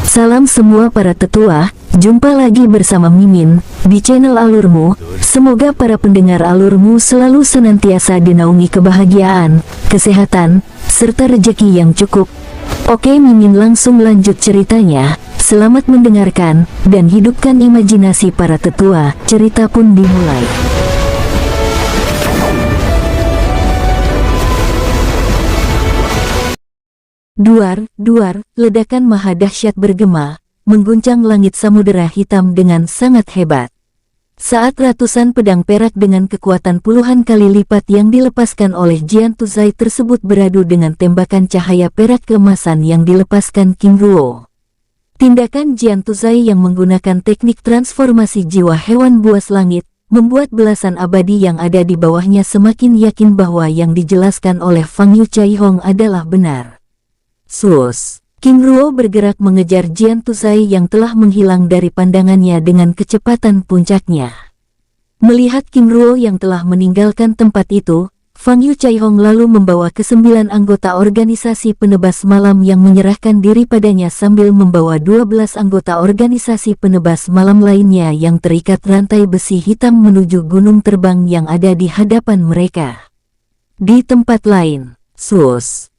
Salam semua para tetua, jumpa lagi bersama Mimin di channel Alurmu. Semoga para pendengar Alurmu selalu senantiasa dinaungi kebahagiaan, kesehatan, serta rezeki yang cukup. Oke, Mimin langsung lanjut ceritanya. Selamat mendengarkan dan hidupkan imajinasi para tetua. Cerita pun dimulai. Duar, duar, ledakan maha dahsyat bergema, mengguncang langit samudera hitam dengan sangat hebat. Saat ratusan pedang perak dengan kekuatan puluhan kali lipat yang dilepaskan oleh Jian Tuzai tersebut beradu dengan tembakan cahaya perak keemasan yang dilepaskan King Ruo. Tindakan Jian Tuzai yang menggunakan teknik transformasi jiwa hewan buas langit, membuat belasan abadi yang ada di bawahnya semakin yakin bahwa yang dijelaskan oleh Fang Yu Caihong adalah benar. Sus, King Ruo bergerak mengejar Jian Tuzai yang telah menghilang dari pandangannya dengan kecepatan puncaknya. Melihat King Ruo yang telah meninggalkan tempat itu, Fang Yu Caihong lalu membawa ke-9 anggota organisasi penebas malam yang menyerahkan diri padanya sambil membawa 12 anggota organisasi penebas malam lainnya yang terikat rantai besi hitam menuju gunung terbang yang ada di hadapan mereka. Di tempat lain, sus,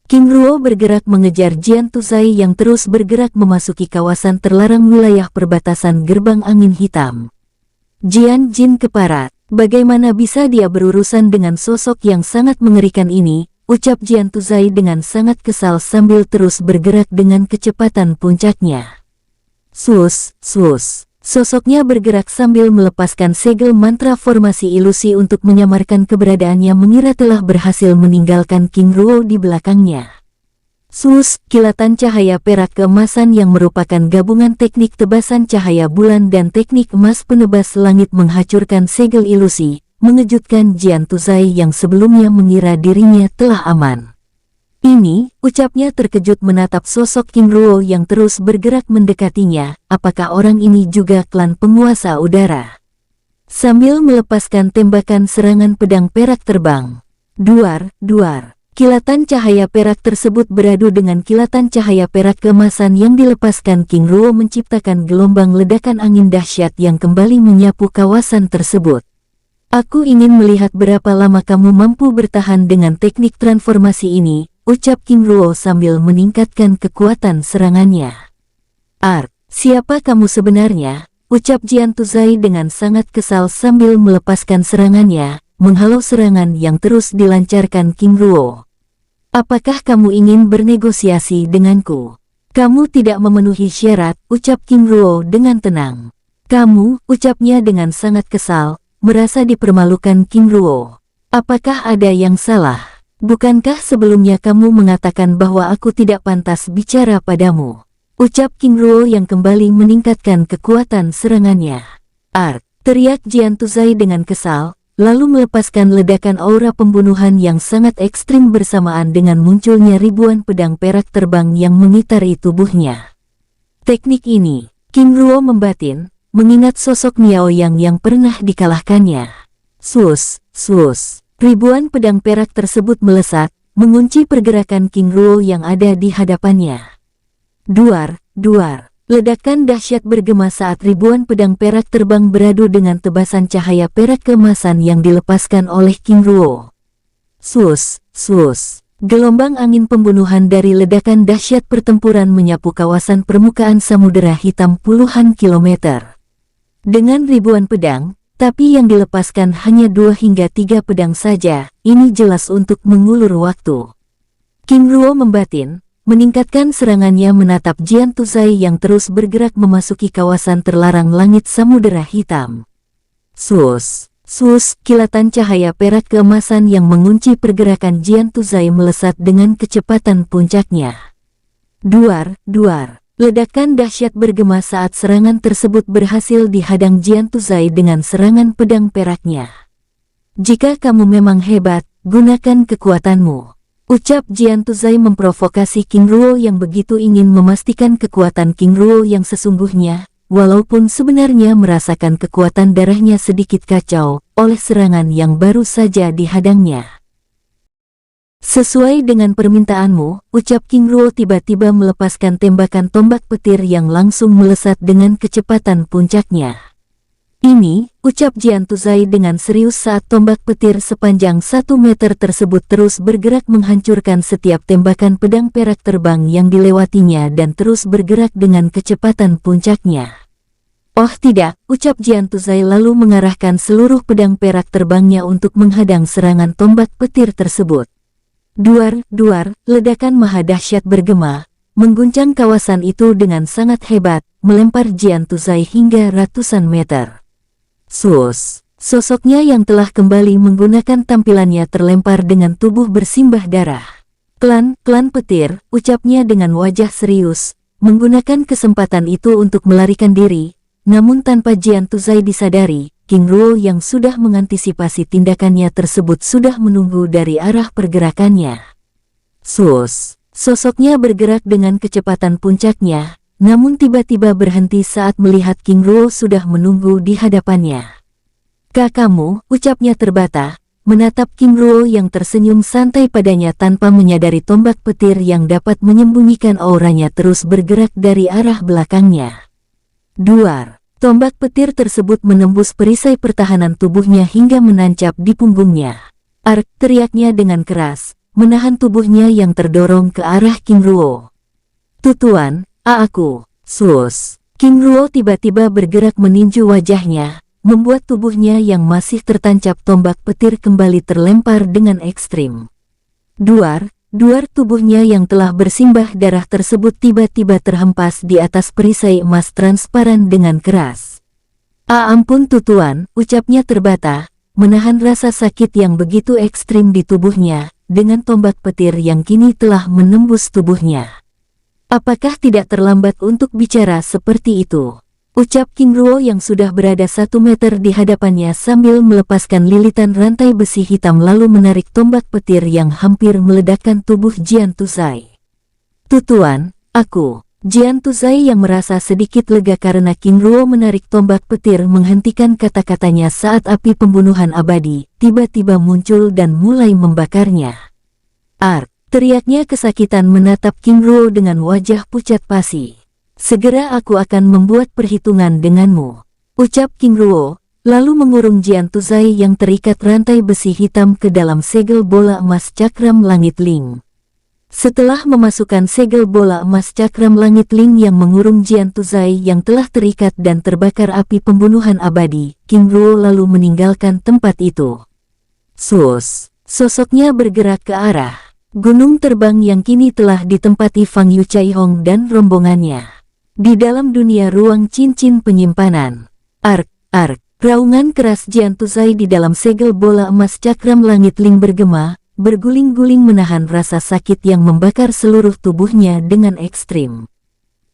King Ruo bergerak mengejar Jian Tuzai yang terus bergerak memasuki kawasan terlarang wilayah perbatasan gerbang angin hitam. Jian Jin keparat, bagaimana bisa dia berurusan dengan sosok yang sangat mengerikan ini, ucap Jian Tuzai dengan sangat kesal sambil terus bergerak dengan kecepatan puncaknya. Sosoknya bergerak sambil melepaskan segel mantra formasi ilusi untuk menyamarkan keberadaannya mengira telah berhasil meninggalkan King Ruo di belakangnya. Kilatan cahaya perak keemasan yang merupakan gabungan teknik tebasan cahaya bulan dan teknik emas penebas langit menghancurkan segel ilusi, mengejutkan Jian Tuzai yang sebelumnya mengira dirinya telah aman. Ini, ucapnya terkejut menatap sosok King Ruo yang terus bergerak mendekatinya. Apakah orang ini juga klan penguasa udara? Sambil melepaskan tembakan serangan pedang perak terbang. Duar, kilatan cahaya perak tersebut beradu dengan kilatan cahaya perak keemasan yang dilepaskan King Ruo menciptakan gelombang ledakan angin dahsyat yang kembali menyapu kawasan tersebut. Aku ingin melihat berapa lama kamu mampu bertahan dengan teknik transformasi ini, ucap King Ruo sambil meningkatkan kekuatan serangannya. Siapa kamu sebenarnya? Ucap Jian Tuzai dengan sangat kesal sambil melepaskan serangannya, menghalau serangan yang terus dilancarkan King Ruo. Apakah kamu ingin bernegosiasi denganku? Kamu tidak memenuhi syarat, ucap King Ruo dengan tenang. Kamu, ucapnya dengan sangat kesal, merasa dipermalukan King Ruo. Apakah ada yang salah? Bukankah sebelumnya kamu mengatakan bahwa aku tidak pantas bicara padamu? Ucap King Ruo yang kembali meningkatkan kekuatan serangannya. Teriak Jian Tuzai dengan kesal, lalu melepaskan ledakan aura pembunuhan yang sangat ekstrim bersamaan dengan munculnya ribuan pedang perak terbang yang mengitari tubuhnya. Teknik ini, King Ruo membatin, mengingat sosok Miao Yang yang pernah dikalahkannya. Ribuan pedang perak tersebut melesat, mengunci pergerakan King Ruo yang ada di hadapannya. Duar, ledakan dahsyat bergema saat ribuan pedang perak terbang beradu dengan tebasan cahaya perak keemasan yang dilepaskan oleh King Ruo. Gelombang angin pembunuhan dari ledakan dahsyat pertempuran menyapu kawasan permukaan samudera hitam puluhan kilometer. Dengan ribuan pedang, tapi yang dilepaskan hanya 2 hingga 3 pedang saja, ini jelas untuk mengulur waktu. King Ruo membatin, meningkatkan serangannya menatap Jian Tuzai yang terus bergerak memasuki kawasan terlarang langit samudera hitam. Kilatan cahaya perak keemasan yang mengunci pergerakan Jian Tuzai melesat dengan kecepatan puncaknya. Duar, ledakan dahsyat bergema saat serangan tersebut berhasil dihadang Jian Tuzai dengan serangan pedang peraknya. Jika kamu memang hebat, gunakan kekuatanmu, ucap Jian Tuzai memprovokasi King Ruo yang begitu ingin memastikan kekuatan King Ruo yang sesungguhnya, walaupun sebenarnya merasakan kekuatan darahnya sedikit kacau oleh serangan yang baru saja dihadangnya. Sesuai dengan permintaanmu, ucap King Ruo tiba-tiba melepaskan tembakan tombak petir yang langsung melesat dengan kecepatan puncaknya. Ini, ucap Jian Tuzai dengan serius saat tombak petir sepanjang 1 meter tersebut terus bergerak menghancurkan setiap tembakan pedang perak terbang yang dilewatinya dan terus bergerak dengan kecepatan puncaknya. Oh tidak, ucap Jian Tuzai lalu mengarahkan seluruh pedang perak terbangnya untuk menghadang serangan tombak petir tersebut. Duar, duar, ledakan maha dahsyat bergema, mengguncang kawasan itu dengan sangat hebat, melempar Jian Tuzai hingga ratusan meter. Sus, sosoknya yang telah kembali menggunakan tampilannya terlempar dengan tubuh bersimbah darah. Klan petir, ucapnya dengan wajah serius, menggunakan kesempatan itu untuk melarikan diri, namun tanpa Jian Tuzai disadari, King Ruo yang sudah mengantisipasi tindakannya tersebut sudah menunggu dari arah pergerakannya. Sus, sosoknya bergerak dengan kecepatan puncaknya, namun tiba-tiba berhenti saat melihat King Ruo sudah menunggu di hadapannya. Kakakmu, ucapnya terbata, menatap King Ruo yang tersenyum santai padanya tanpa menyadari tombak petir yang dapat menyembunyikan auranya terus bergerak dari arah belakangnya. Duar. Tombak petir tersebut menembus perisai pertahanan tubuhnya hingga menancap di punggungnya. Ark, teriaknya dengan keras, menahan tubuhnya yang terdorong ke arah King Ruo. Tutuan, aku, sus. King Ruo tiba-tiba bergerak meninju wajahnya, membuat tubuhnya yang masih tertancap tombak petir kembali terlempar dengan ekstrim. Duar tubuhnya yang telah bersimbah darah tersebut tiba-tiba terhempas di atas perisai emas transparan dengan keras. Ampun tutuan, ucapnya terbata, menahan rasa sakit yang begitu ekstrim di tubuhnya, dengan tombak petir yang kini telah menembus tubuhnya. Apakah tidak terlambat untuk bicara seperti itu? Ucap King Ruo yang sudah berada 1 meter di hadapannya sambil melepaskan lilitan rantai besi hitam lalu menarik tombak petir yang hampir meledakkan tubuh Jian Tuzai. Tutuan, aku. Jian Tuzai yang merasa sedikit lega karena King Ruo menarik tombak petir menghentikan kata-katanya saat api pembunuhan abadi tiba-tiba muncul dan mulai membakarnya. Ark, teriaknya kesakitan menatap King Ruo dengan wajah pucat pasi. Segera aku akan membuat perhitungan denganmu, ucap King Ruo, lalu mengurung Jian Tuzai yang terikat rantai besi hitam ke dalam segel bola emas cakram langit Ling. Setelah memasukkan segel bola emas cakram langit Ling yang mengurung Jian Tuzai yang telah terikat dan terbakar api pembunuhan abadi, King Ruo lalu meninggalkan tempat itu. Sus, sosoknya bergerak ke arah gunung terbang yang kini telah ditempati Fang Yu Chaihong dan rombongannya. Di dalam dunia ruang cincin penyimpanan. Ark, raungan keras Jian Tuzai di dalam segel bola emas cakram langit Ling bergema, berguling-guling menahan rasa sakit yang membakar seluruh tubuhnya dengan ekstrim.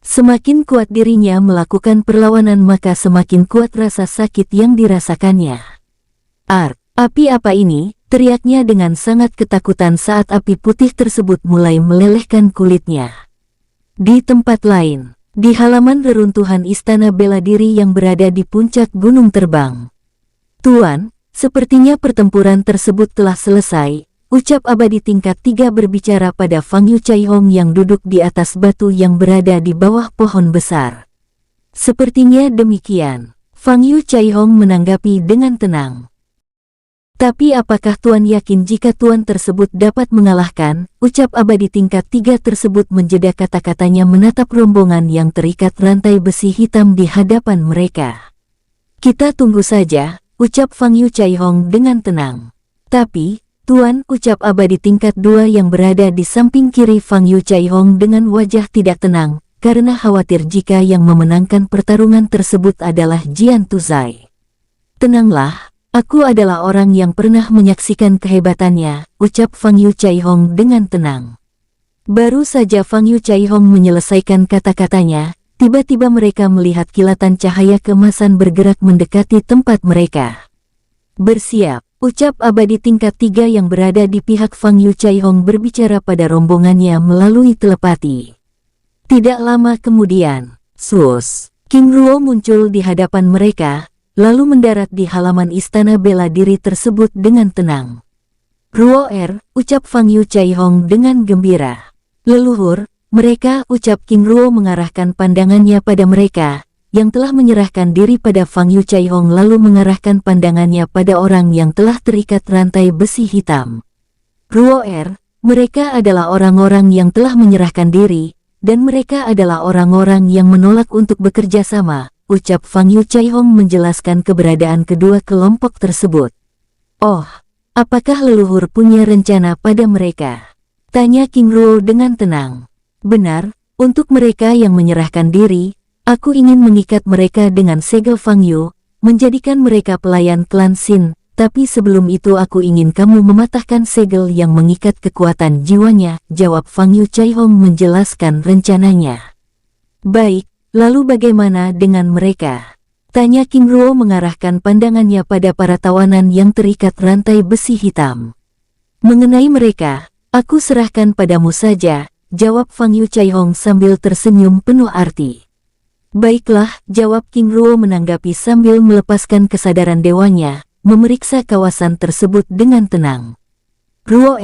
Semakin kuat dirinya melakukan perlawanan maka semakin kuat rasa sakit yang dirasakannya. Ark, api apa ini? Teriaknya dengan sangat ketakutan saat api putih tersebut mulai melelehkan kulitnya. Di tempat lain. Di halaman reruntuhan istana bela diri yang berada di puncak gunung terbang. Tuan, sepertinya pertempuran tersebut telah selesai, ucap abadi tingkat 3 berbicara pada Fang Yu Chaihong yang duduk di atas batu yang berada di bawah pohon besar. Sepertinya demikian, Fang Yu Chaihong menanggapi dengan tenang. Tapi apakah Tuan yakin jika Tuan tersebut dapat mengalahkan? Ucap abadi tingkat 3 tersebut menjeda kata-katanya menatap rombongan yang terikat rantai besi hitam di hadapan mereka. Kita tunggu saja, ucap Fang Yu Chaihong dengan tenang. Tapi, Tuan, ucap abadi tingkat 2 yang berada di samping kiri Fang Yu Chaihong dengan wajah tidak tenang, karena khawatir jika yang memenangkan pertarungan tersebut adalah Jian Tuzai. Tenanglah. Aku adalah orang yang pernah menyaksikan kehebatannya, ucap Fang Yu Chaihong dengan tenang. Baru saja Fang Yu Chaihong menyelesaikan kata-katanya, tiba-tiba mereka melihat kilatan cahaya keemasan bergerak mendekati tempat mereka. Bersiap, ucap abadi tingkat 3 yang berada di pihak Fang Yu Chaihong berbicara pada rombongannya melalui telepati. Tidak lama kemudian, King Ruo muncul di hadapan mereka, lalu mendarat di halaman istana bela diri tersebut dengan tenang. Ruo ucap Fang Yu Chaihong dengan gembira. Leluhur, mereka, ucap King Ruo mengarahkan pandangannya pada mereka, yang telah menyerahkan diri pada Fang Yu Chaihong lalu mengarahkan pandangannya pada orang yang telah terikat rantai besi hitam. Ruo mereka adalah orang-orang yang telah menyerahkan diri, dan mereka adalah orang-orang yang menolak untuk bekerja sama, ucap Fang Yu Chaihong menjelaskan keberadaan kedua kelompok tersebut. Oh, apakah leluhur punya rencana pada mereka? Tanya King Ruo dengan tenang. Benar, untuk mereka yang menyerahkan diri, aku ingin mengikat mereka dengan segel Fang Yu, menjadikan mereka pelayan klan Xin, tapi sebelum itu aku ingin kamu mematahkan segel yang mengikat kekuatan jiwanya, jawab Fang Yu Chaihong menjelaskan rencananya. Baik, lalu bagaimana dengan mereka? Tanya King Ruo mengarahkan pandangannya pada para tawanan yang terikat rantai besi hitam. Mengenai mereka, aku serahkan padamu saja, jawab Fang Yu Chaihong sambil tersenyum penuh arti. Baiklah, jawab King Ruo menanggapi sambil melepaskan kesadaran dewanya, memeriksa kawasan tersebut dengan tenang. Ruo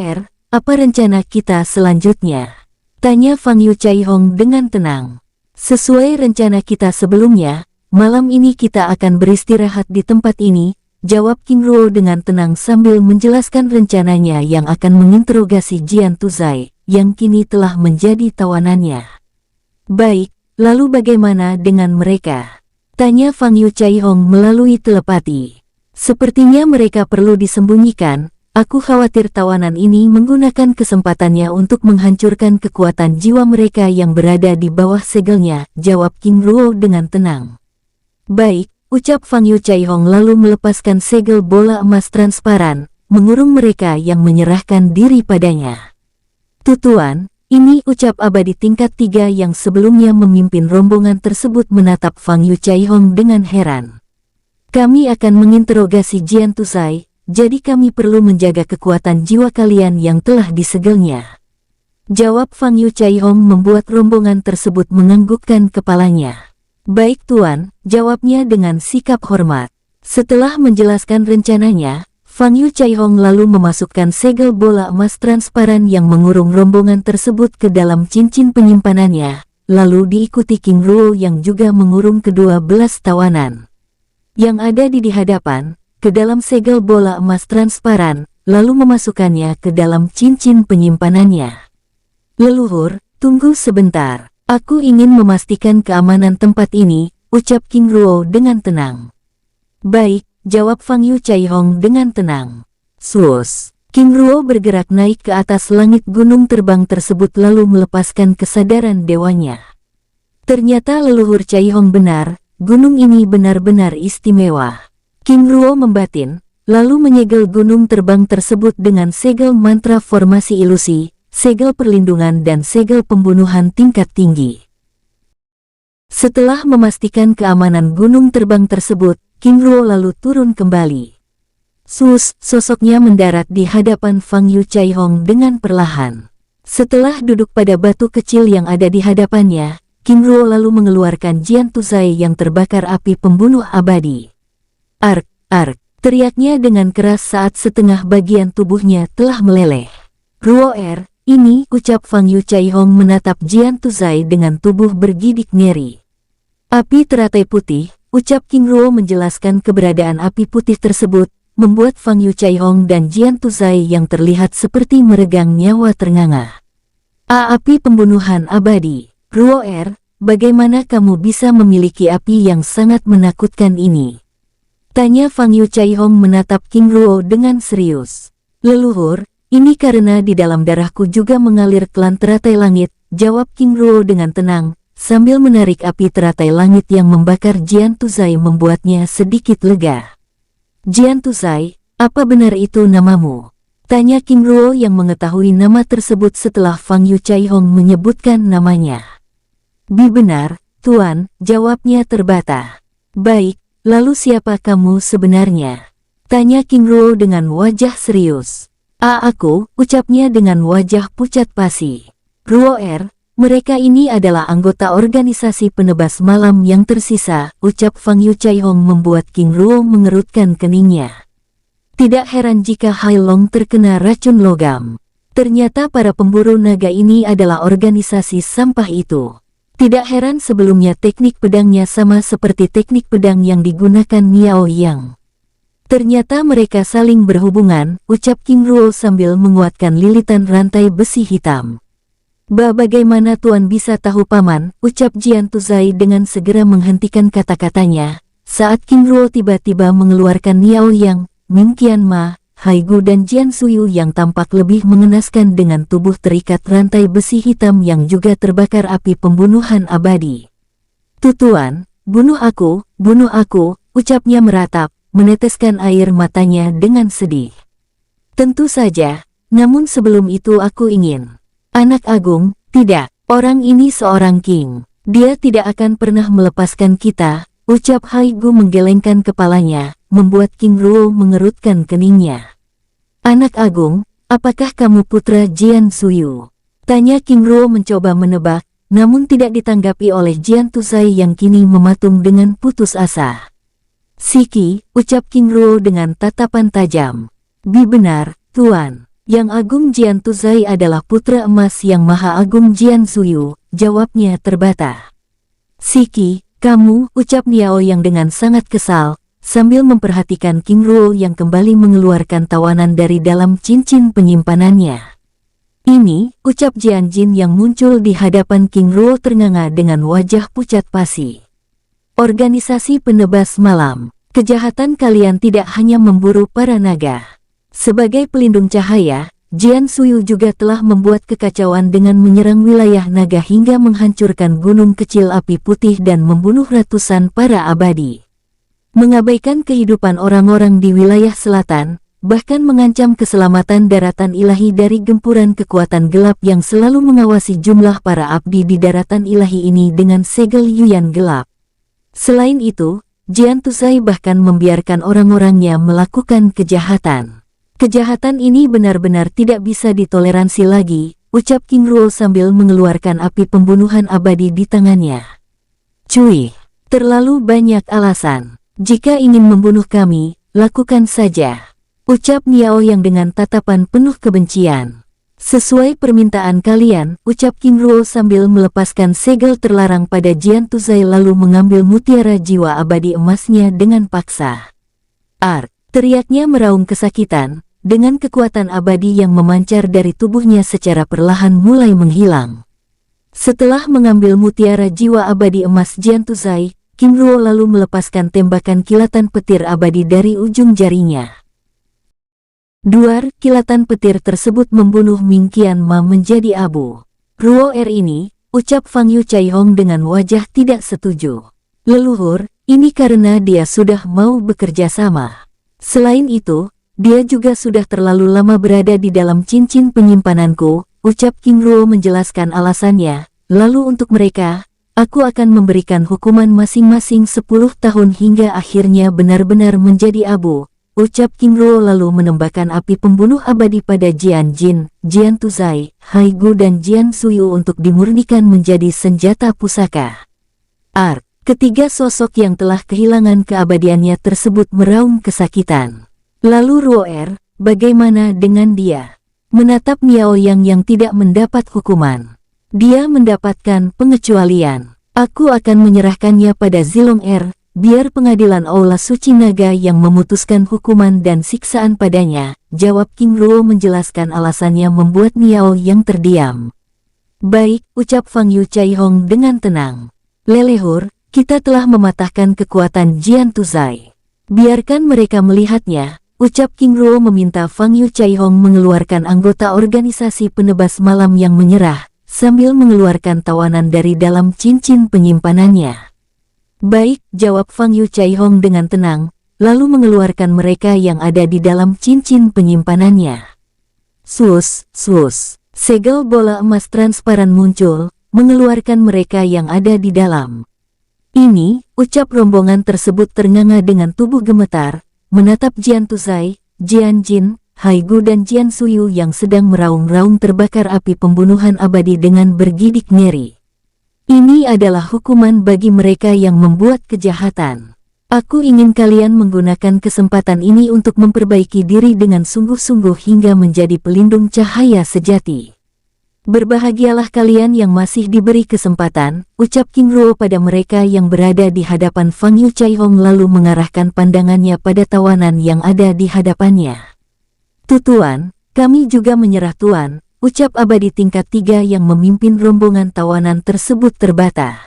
apa rencana kita selanjutnya? Tanya Fang Yu Chaihong dengan tenang. Sesuai rencana kita sebelumnya, malam ini kita akan beristirahat di tempat ini, jawab King Ruo dengan tenang sambil menjelaskan rencananya yang akan menginterogasi Jian Tuzai, yang kini telah menjadi tawanannya. Baik, lalu bagaimana dengan mereka? Tanya Fang Yu Chaihong melalui telepati. Sepertinya mereka perlu disembunyikan, aku khawatir tawanan ini menggunakan kesempatannya untuk menghancurkan kekuatan jiwa mereka yang berada di bawah segelnya, jawab King Ruo dengan tenang. Baik, ucap Fang Yu Chaihong lalu melepaskan segel bola emas transparan, mengurung mereka yang menyerahkan diri padanya. Tutuan, ini ucap abadi tingkat 3 yang sebelumnya memimpin rombongan tersebut menatap Fang Yu Chaihong dengan heran. Kami akan menginterogasi Jian Tuzai, jadi kami perlu menjaga kekuatan jiwa kalian yang telah disegelnya. Jawab Fang Yu Chaihong membuat rombongan tersebut menganggukkan kepalanya. Baik Tuan, jawabnya dengan sikap hormat. Setelah menjelaskan rencananya, Fang Yu Chaihong lalu memasukkan segel bola emas transparan yang mengurung rombongan tersebut ke dalam cincin penyimpanannya, lalu diikuti King Ruo yang juga mengurung kedua belas tawanan yang ada di hadapan, ke dalam segel bola emas transparan, lalu memasukkannya ke dalam cincin penyimpanannya. Leluhur, tunggu sebentar. Aku ingin memastikan keamanan tempat ini, ucap King Ruo dengan tenang. Baik, jawab Fang Yu Chaihong dengan tenang. Sus, King Ruo bergerak naik ke atas langit gunung terbang tersebut lalu melepaskan kesadaran dewanya. Ternyata leluhur Chaihong benar, gunung ini benar-benar istimewa. King Ruo membatin, lalu menyegel gunung terbang tersebut dengan segel mantra formasi ilusi, segel perlindungan dan segel pembunuhan tingkat tinggi. Setelah memastikan keamanan gunung terbang tersebut, King Ruo lalu turun kembali. Sosoknya mendarat di hadapan Fang Yu Chaihong dengan perlahan. Setelah duduk pada batu kecil yang ada di hadapannya, King Ruo lalu mengeluarkan Jian Tuzai yang terbakar api pembunuh abadi. Ark, teriaknya dengan keras saat setengah bagian tubuhnya telah meleleh. Ruo ini, ucap Fang Yu Chaihong menatap Jian Tuzai dengan tubuh bergidik ngeri. Api teratai putih, ucap King Ruo menjelaskan keberadaan api putih tersebut, membuat Fang Yu Chaihong dan Jian Tuzai yang terlihat seperti meregang nyawa ternganga. Api pembunuhan abadi. Ruo bagaimana kamu bisa memiliki api yang sangat menakutkan ini? Tanya Fang Yu Chaihong menatap King Ruo dengan serius. Leluhur, ini karena di dalam darahku juga mengalir klan teratai langit, jawab King Ruo dengan tenang, sambil menarik api teratai langit yang membakar Jian Tuzai membuatnya sedikit lega. Jian Tuzai, apa benar itu namamu? Tanya King Ruo yang mengetahui nama tersebut setelah Fang Yu Chaihong menyebutkan namanya. Benar, Tuan, jawabnya terbata. Baik, lalu siapa kamu sebenarnya? Tanya King Ruo dengan wajah serius. Aku, ucapnya dengan wajah pucat pasi. Ruo mereka ini adalah anggota organisasi penebas malam yang tersisa, ucap Fang Yu Chaihong membuat King Ruo mengerutkan keningnya. Tidak heran jika Hai Long terkena racun logam. Ternyata para pemburu naga ini adalah organisasi sampah itu. Tidak heran sebelumnya teknik pedangnya sama seperti teknik pedang yang digunakan Miao Yang. Ternyata mereka saling berhubungan, ucap King Ruo sambil menguatkan lilitan rantai besi hitam. Bagaimana Tuan bisa tahu Paman, ucap Jian Tuzai dengan segera menghentikan kata-katanya, saat King Ruo tiba-tiba mengeluarkan Miao Yang, Ming Qianma, Haigu dan Jian Suyu yang tampak lebih mengenaskan dengan tubuh terikat rantai besi hitam yang juga terbakar api pembunuhan abadi. Tuan, bunuh aku, ucapnya meratap, meneteskan air matanya dengan sedih. Tentu saja, namun sebelum itu aku ingin. Anak agung, tidak, orang ini seorang king. Dia tidak akan pernah melepaskan kita, ucap Haigu menggelengkan kepalanya, membuat King Ruo mengerutkan keningnya. Anak agung, apakah kamu putra Jian Suyu? Tanya King Ruo mencoba menebak, namun tidak ditanggapi oleh Jian Tuzai yang kini mematung dengan putus asa. Siki, ucap King Ruo dengan tatapan tajam. Benar, Tuan. Yang Agung Jian Tuzai adalah putra emas yang Maha Agung Jian Suyu, jawabnya terbata. Siki, kamu, ucap Miao yang dengan sangat kesal, sambil memperhatikan King Ruo yang kembali mengeluarkan tawanan dari dalam cincin penyimpanannya. Ini, ucap Jian Jin yang muncul di hadapan King Ruo ternganga dengan wajah pucat pasi. Organisasi penebas malam, kejahatan kalian tidak hanya memburu para naga. Sebagai pelindung cahaya, Jian Suyu juga telah membuat kekacauan dengan menyerang wilayah naga hingga menghancurkan gunung kecil api putih dan membunuh ratusan para abadi. Mengabaikan kehidupan orang-orang di wilayah selatan, bahkan mengancam keselamatan daratan ilahi dari gempuran kekuatan gelap yang selalu mengawasi jumlah para abdi di daratan ilahi ini dengan segel Yuan gelap. Selain itu, Jian Tuzai bahkan membiarkan orang-orangnya melakukan kejahatan. Kejahatan ini benar-benar tidak bisa ditoleransi lagi, ucap King Ruo sambil mengeluarkan api pembunuhan abadi di tangannya. Cuy, terlalu banyak alasan. Jika ingin membunuh kami, lakukan saja, ucap Miao yang dengan tatapan penuh kebencian. Sesuai permintaan kalian, ucap King Ruo sambil melepaskan segel terlarang pada Jian Tuzai lalu mengambil mutiara jiwa abadi emasnya dengan paksa. Teriaknya meraung kesakitan, dengan kekuatan abadi yang memancar dari tubuhnya secara perlahan mulai menghilang. Setelah mengambil mutiara jiwa abadi emas Jian Tuzai, King Ruo lalu melepaskan tembakan kilatan petir abadi dari ujung jarinya. Duar, kilatan petir tersebut membunuh Ming Qianma menjadi abu. Ruo ini, ucap Fang Yu Caihong dengan wajah tidak setuju. Leluhur, ini karena dia sudah mau bekerja sama. Selain itu, dia juga sudah terlalu lama berada di dalam cincin penyimpananku, ucap King Ruo menjelaskan alasannya. Lalu untuk mereka, aku akan memberikan hukuman masing-masing 10 tahun hingga akhirnya benar-benar menjadi abu. Ucap King Ruo lalu menembakkan api pembunuh abadi pada Jian Jin, Jian Tuzai, Haigu dan Jian Suyu untuk dimurnikan menjadi senjata pusaka. Ketiga sosok yang telah kehilangan keabadiannya tersebut meraung kesakitan. Lalu Ruo, bagaimana dengan dia? Menatap Miao yang tidak mendapat hukuman. Dia mendapatkan pengecualian. Aku akan menyerahkannya pada Zilong biar pengadilan Aula Suci Naga yang memutuskan hukuman dan siksaan padanya, jawab King Ruo menjelaskan alasannya membuat Miao yang terdiam. Baik, ucap Fang Yu Caihong dengan tenang. Leluhur, kita telah mematahkan kekuatan Jian Tuzai. Biarkan mereka melihatnya, ucap King Ruo meminta Fang Yu Caihong mengeluarkan anggota organisasi penebas malam yang menyerah, sambil mengeluarkan tawanan dari dalam cincin penyimpanannya. Baik, jawab Fang Yu Caihong dengan tenang, lalu mengeluarkan mereka yang ada di dalam cincin penyimpanannya. Sus, segel bola emas transparan muncul, mengeluarkan mereka yang ada di dalam. Ini, ucap rombongan tersebut ternganga dengan tubuh gemetar, menatap Jian Tuzai, Jian Jin, Haigu dan Jian Suyu yang sedang meraung-raung terbakar api pembunuhan abadi dengan bergidik ngeri. Ini adalah hukuman bagi mereka yang membuat kejahatan. Aku ingin kalian menggunakan kesempatan ini untuk memperbaiki diri dengan sungguh-sungguh hingga menjadi pelindung cahaya sejati. Berbahagialah kalian yang masih diberi kesempatan, ucap King Ruo pada mereka yang berada di hadapan Fang Yu Chaihong lalu mengarahkan pandangannya pada tawanan yang ada di hadapannya. Tuan, kami juga menyerah Tuan, ucap abadi tingkat 3 yang memimpin rombongan tawanan tersebut terbata.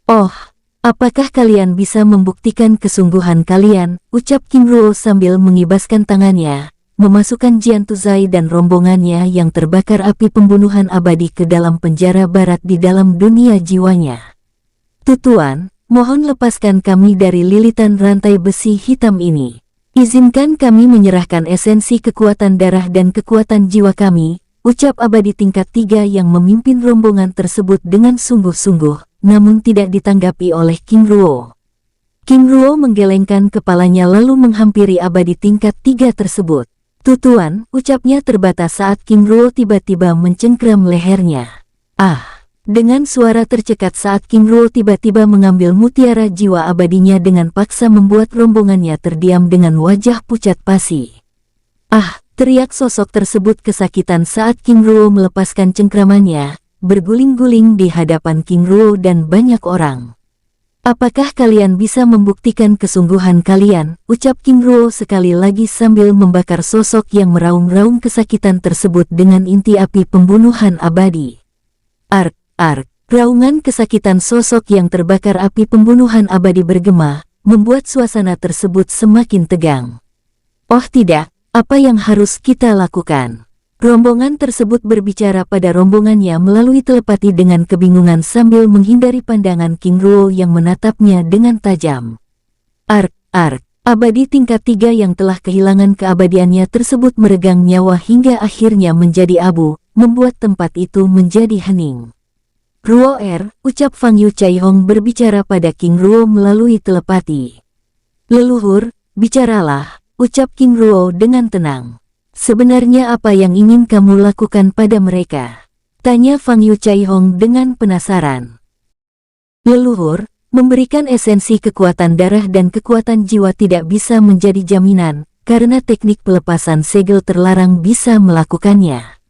Oh, apakah kalian bisa membuktikan kesungguhan kalian, ucap King Ruo sambil mengibaskan tangannya, memasukkan Jian Tuzai dan rombongannya yang terbakar api pembunuhan abadi ke dalam penjara barat di dalam dunia jiwanya. Tuan, mohon lepaskan kami dari lilitan rantai besi hitam ini. Izinkan kami menyerahkan esensi kekuatan darah dan kekuatan jiwa kami, ucap abadi tingkat 3 yang memimpin rombongan tersebut dengan sungguh-sungguh. Namun tidak ditanggapi oleh King Ruo. King Ruo menggelengkan kepalanya lalu menghampiri abadi tingkat 3 tersebut. Tuan, ucapnya terbatas saat King Ruo tiba-tiba mencengkram lehernya. Dengan suara tercekat saat King Ruo tiba-tiba mengambil mutiara jiwa abadinya dengan paksa membuat rombongannya terdiam dengan wajah pucat pasi. Teriak sosok tersebut kesakitan saat King Ruo melepaskan cengkramannya, berguling-guling di hadapan King Ruo dan banyak orang. Apakah kalian bisa membuktikan kesungguhan kalian, ucap King Ruo sekali lagi sambil membakar sosok yang meraung-raung kesakitan tersebut dengan inti api pembunuhan abadi. Raungan kesakitan sosok yang terbakar api pembunuhan abadi bergema, membuat suasana tersebut semakin tegang. Oh tidak, apa yang harus kita lakukan? Rombongan tersebut berbicara pada rombongannya melalui telepati dengan kebingungan sambil menghindari pandangan King Ruo yang menatapnya dengan tajam. Abadi tingkat 3 yang telah kehilangan keabadiannya tersebut meregang nyawa hingga akhirnya menjadi abu, membuat tempat itu menjadi hening. Ruo, ucap Fang Yu Chaihong berbicara pada King Ruo melalui telepati. Leluhur, bicaralah, ucap King Ruo dengan tenang. Sebenarnya apa yang ingin kamu lakukan pada mereka? Tanya Fang Yu Chaihong dengan penasaran. Leluhur, memberikan esensi kekuatan darah dan kekuatan jiwa tidak bisa menjadi jaminan, karena teknik pelepasan segel terlarang bisa melakukannya.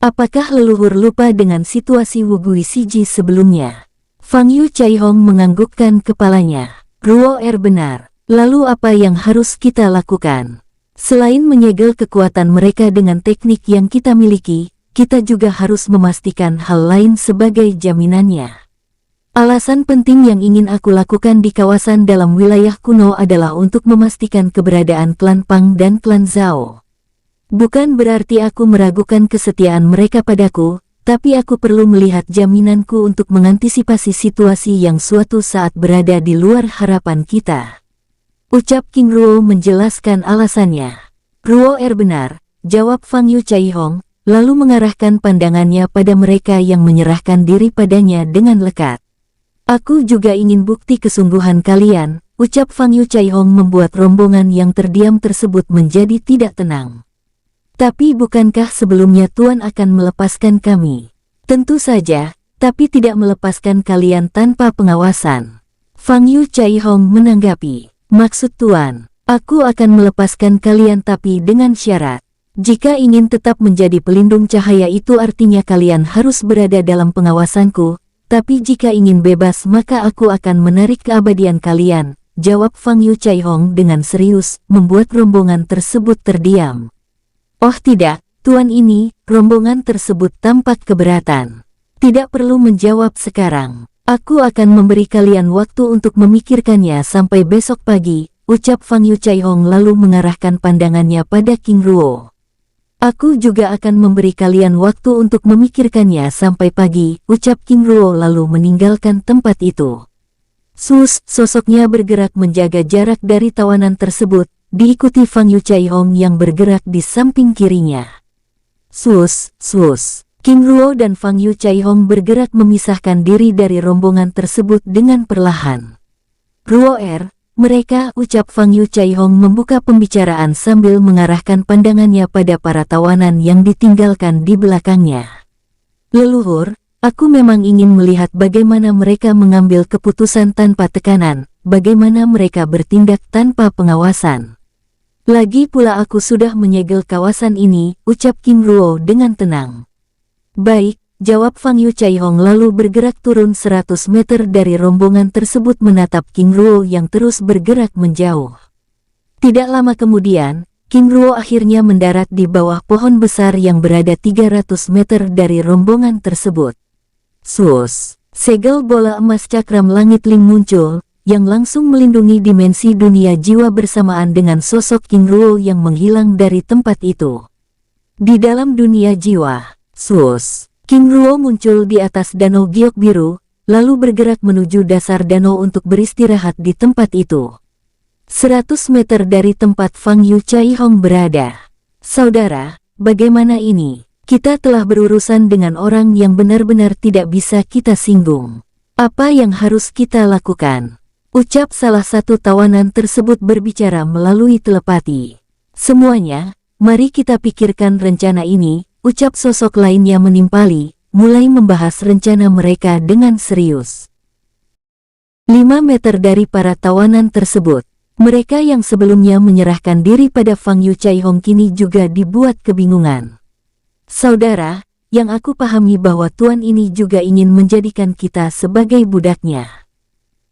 Apakah leluhur lupa dengan situasi Wugui Shiji sebelumnya? Fang Yu Chaihong menganggukkan kepalanya. Ruo benar. Lalu apa yang harus kita lakukan? Selain menyegel kekuatan mereka dengan teknik yang kita miliki, kita juga harus memastikan hal lain sebagai jaminannya. Alasan penting yang ingin aku lakukan di kawasan dalam wilayah kuno adalah untuk memastikan keberadaan klan Pang dan klan Zhao. Bukan berarti aku meragukan kesetiaan mereka padaku, tapi aku perlu melihat jaminanku untuk mengantisipasi situasi yang suatu saat berada di luar harapan kita. Ucap King Ruo menjelaskan alasannya. Ruo benar, jawab Fang Yu Chaihong, lalu mengarahkan pandangannya pada mereka yang menyerahkan diri padanya dengan lekat. Aku juga ingin bukti kesungguhan kalian, ucap Fang Yu Chaihong membuat rombongan yang terdiam tersebut menjadi tidak tenang. Tapi bukankah sebelumnya Tuan akan melepaskan kami? Tentu saja, tapi tidak melepaskan kalian tanpa pengawasan. Fang Yu Chaihong menanggapi. Maksud Tuan, aku akan melepaskan kalian tapi dengan syarat. Jika ingin tetap menjadi pelindung cahaya itu artinya kalian harus berada dalam pengawasanku, tapi jika ingin bebas maka aku akan menarik keabadian kalian, jawab Fang Yu Chaihong dengan serius, membuat rombongan tersebut terdiam. Oh tidak, Tuan ini, rombongan tersebut tampak keberatan. Tidak perlu menjawab sekarang. Aku akan memberi kalian waktu untuk memikirkannya sampai besok pagi, ucap Fang Yu Chaihong lalu mengarahkan pandangannya pada King Ruo. Aku juga akan memberi kalian waktu untuk memikirkannya sampai pagi, ucap King Ruo lalu meninggalkan tempat itu. Sosoknya bergerak menjaga jarak dari tawanan tersebut, diikuti Fang Yu Chaihong yang bergerak di samping kirinya. King Ruo dan Fang Yu Chaihong bergerak memisahkan diri dari rombongan tersebut dengan perlahan. Ruo, mereka, ucap Fang Yu Chaihong membuka pembicaraan sambil mengarahkan pandangannya pada para tawanan yang ditinggalkan di belakangnya. Leluhur, aku memang ingin melihat bagaimana mereka mengambil keputusan tanpa tekanan, bagaimana mereka bertindak tanpa pengawasan. Lagi pula aku sudah menyegel kawasan ini, ucap King Ruo dengan tenang. Baik, jawab Fang Yu Caihong lalu bergerak turun 100 meter dari rombongan tersebut menatap King Ruo yang terus bergerak menjauh. Tidak lama kemudian, King Ruo akhirnya mendarat di bawah pohon besar yang berada 300 meter dari rombongan tersebut. Sus, segel bola emas cakram langit Ling muncul, yang langsung melindungi dimensi dunia jiwa bersamaan dengan sosok King Ruo yang menghilang dari tempat itu. Di dalam dunia jiwa, sus, King Ruo muncul di atas danau giok biru, lalu bergerak menuju dasar danau untuk beristirahat di tempat itu. 100 meter dari tempat Fang Yu Caihong berada. Saudara, bagaimana ini? Kita telah berurusan dengan orang yang benar-benar tidak bisa kita singgung. Apa yang harus kita lakukan? Ucap salah satu tawanan tersebut berbicara melalui telepati. Semuanya, mari kita pikirkan rencana ini, ucap sosok lainnya menimpali, mulai membahas rencana mereka dengan serius. 5 meter dari para tawanan tersebut, mereka yang sebelumnya menyerahkan diri pada Fang Yu Caihong kini juga dibuat kebingungan. Saudara, yang aku pahami bahwa tuan ini juga ingin menjadikan kita sebagai budaknya.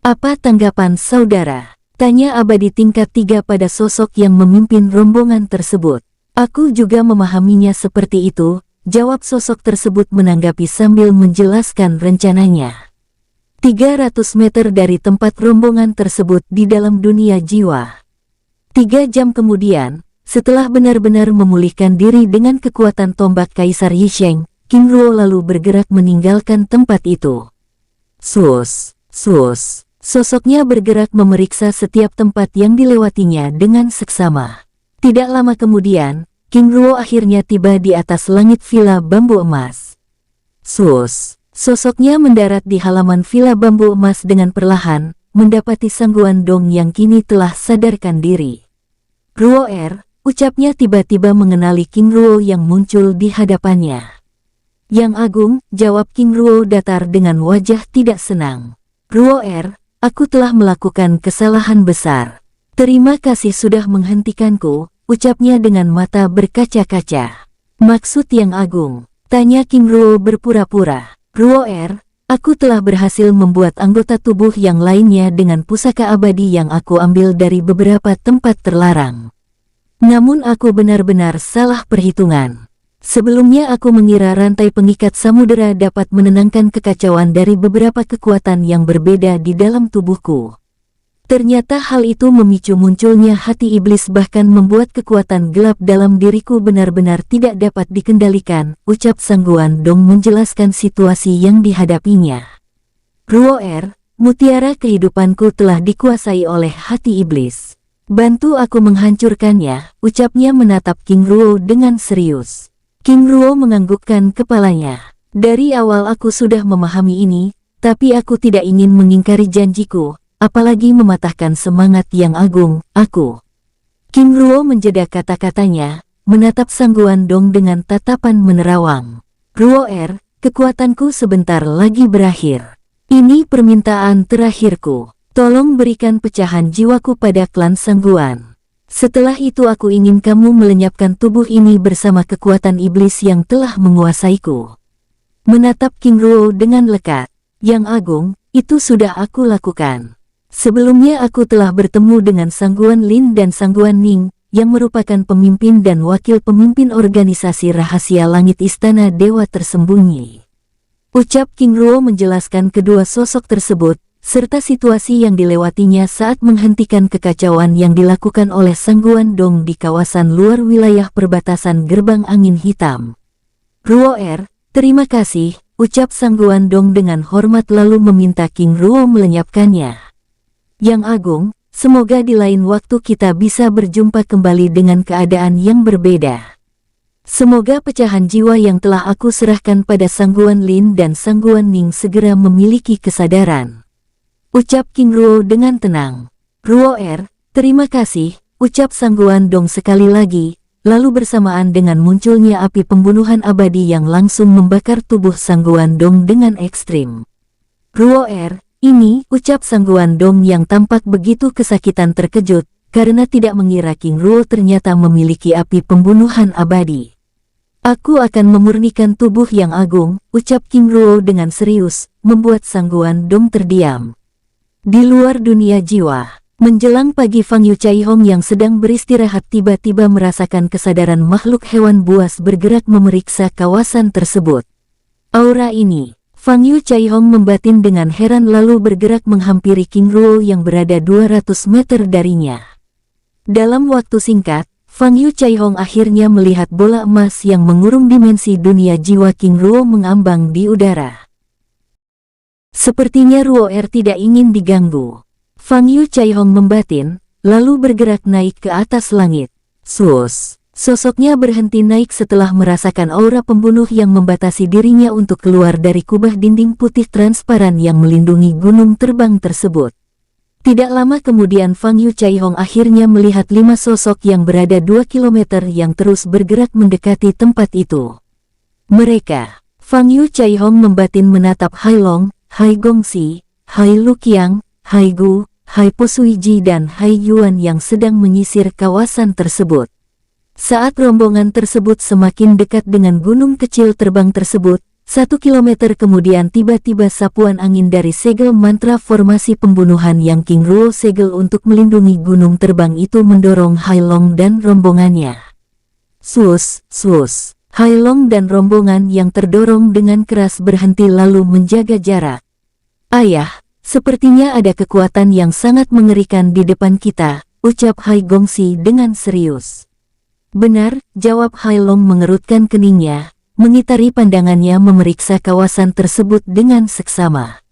Apa tanggapan saudara? Tanya abadi tingkat 3 pada sosok yang memimpin rombongan tersebut. Aku juga memahaminya seperti itu, jawab sosok tersebut menanggapi sambil menjelaskan rencananya. 300 meter dari tempat rombongan tersebut di dalam dunia jiwa. 3 jam kemudian, setelah benar-benar memulihkan diri dengan kekuatan tombak Kaisar Yisheng, King Ruo lalu bergerak meninggalkan tempat itu. Sus, sosoknya bergerak memeriksa setiap tempat yang dilewatinya dengan seksama. Tidak lama kemudian, King Ruo akhirnya tiba di atas langit villa bambu emas. Sosoknya mendarat di halaman villa bambu emas dengan perlahan, mendapati Sangguan Dong yang kini telah sadarkan diri. Ruo ucapnya tiba-tiba mengenali King Ruo yang muncul di hadapannya. Yang Agung, jawab King Ruo datar dengan wajah tidak senang. Ruo aku telah melakukan kesalahan besar. Terima kasih sudah menghentikanku, ucapnya dengan mata berkaca-kaca. Maksud Yang Agung? Tanya King Ruo berpura-pura. Ruo aku telah berhasil membuat anggota tubuh yang lainnya dengan pusaka abadi yang aku ambil dari beberapa tempat terlarang. Namun aku benar-benar salah perhitungan. Sebelumnya aku mengira rantai pengikat samudera dapat menenangkan kekacauan dari beberapa kekuatan yang berbeda di dalam tubuhku. Ternyata hal itu memicu munculnya hati iblis bahkan membuat kekuatan gelap dalam diriku benar-benar tidak dapat dikendalikan, ucap Sangguan Dong menjelaskan situasi yang dihadapinya. Ruo mutiara kehidupanku telah dikuasai oleh hati iblis. Bantu aku menghancurkannya, ucapnya menatap King Ruo dengan serius. King Ruo menganggukkan kepalanya. Dari awal aku sudah memahami ini, tapi aku tidak ingin mengingkari janjiku, apalagi mematahkan semangat Yang Agung, aku. King Ruo menjeda kata-katanya, menatap Sangguan Dong dengan tatapan menerawang. Ruo kekuatanku sebentar lagi berakhir. Ini permintaan terakhirku. Tolong berikan pecahan jiwaku pada klan Sangguan. Setelah itu aku ingin kamu melenyapkan tubuh ini bersama kekuatan iblis yang telah menguasaiku. Menatap King Ruo dengan lekat. Yang Agung, itu sudah aku lakukan. Sebelumnya aku telah bertemu dengan Sangguan Lin dan Sangguan Ning, yang merupakan pemimpin dan wakil pemimpin organisasi rahasia langit Istana Dewa Tersembunyi. Ucap King Ruo menjelaskan kedua sosok tersebut, serta situasi yang dilewatinya saat menghentikan kekacauan yang dilakukan oleh Sangguan Dong di kawasan luar wilayah perbatasan Gerbang Angin Hitam. Ruo terima kasih, ucap Sangguan Dong dengan hormat lalu meminta King Ruo melenyapkannya. Yang Agung, semoga di lain waktu kita bisa berjumpa kembali dengan keadaan yang berbeda. Semoga pecahan jiwa yang telah aku serahkan pada Sangguan Lin dan Sangguan Ning segera memiliki kesadaran. Ucap King Ruo dengan tenang. Ruo terima kasih, ucap Sangguan Dong sekali lagi, lalu bersamaan dengan munculnya api pembunuhan abadi yang langsung membakar tubuh Sangguan Dong dengan ekstrim. Ruo Ini, ucap Sang Guandong yang tampak begitu kesakitan terkejut, karena tidak mengira King Ruo ternyata memiliki api pembunuhan abadi. Aku akan memurnikan tubuh yang agung, ucap King Ruo dengan serius, membuat Sang Guandong terdiam. Di luar dunia jiwa, menjelang pagi Fang Yu Caihong yang sedang beristirahat tiba-tiba merasakan kesadaran makhluk hewan buas bergerak memeriksa kawasan tersebut. Aura ini, Fang Yu Caihong membatin dengan heran lalu bergerak menghampiri King Ruo yang berada 200 meter darinya. Dalam waktu singkat, Fang Yu Caihong akhirnya melihat bola emas yang mengurung dimensi dunia jiwa King Ruo mengambang di udara. Sepertinya Ruo tidak ingin diganggu. Fang Yu Caihong membatin, lalu bergerak naik ke atas langit. Sus! Sosoknya berhenti naik setelah merasakan aura pembunuh yang membatasi dirinya untuk keluar dari kubah dinding putih transparan yang melindungi gunung terbang tersebut. Tidak lama kemudian Fang Yu Caihong akhirnya melihat 5 sosok yang berada 2 km yang terus bergerak mendekati tempat itu. Mereka, Fang Yu Caihong membatin menatap Hai Long, Hai Gongxi, Hai Luqiang, Hai Gu, Hai Po Suiji dan Hai Yuan yang sedang menyisir kawasan tersebut. Saat rombongan tersebut semakin dekat dengan gunung kecil terbang tersebut, 1 kilometer kemudian tiba-tiba sapuan angin dari segel mantra formasi pembunuhan yang King Ruo segel untuk melindungi gunung terbang itu mendorong Hai Long dan rombongannya. Sus, sus. Hai Long dan rombongan yang terdorong dengan keras berhenti lalu menjaga jarak. Ayah, sepertinya ada kekuatan yang sangat mengerikan di depan kita, ucap Hai Gongxi dengan serius. Benar, jawab Hai Long mengerutkan keningnya, mengitari pandangannya memeriksa kawasan tersebut dengan seksama.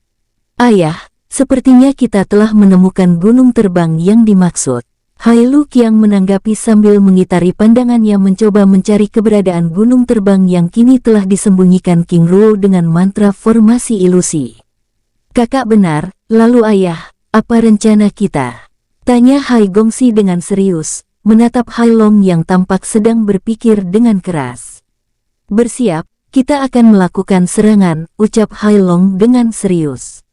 Ayah, sepertinya kita telah menemukan gunung terbang yang dimaksud. Hai Luqiang menanggapi sambil mengitari pandangannya mencoba mencari keberadaan gunung terbang yang kini telah disembunyikan King Ruo dengan mantra formasi ilusi. Kakak benar, lalu ayah, apa rencana kita? Tanya Hai Gongxi dengan serius, menatap Hai Long yang tampak sedang berpikir dengan keras. Bersiap, kita akan melakukan serangan, ucap Hai Long dengan serius.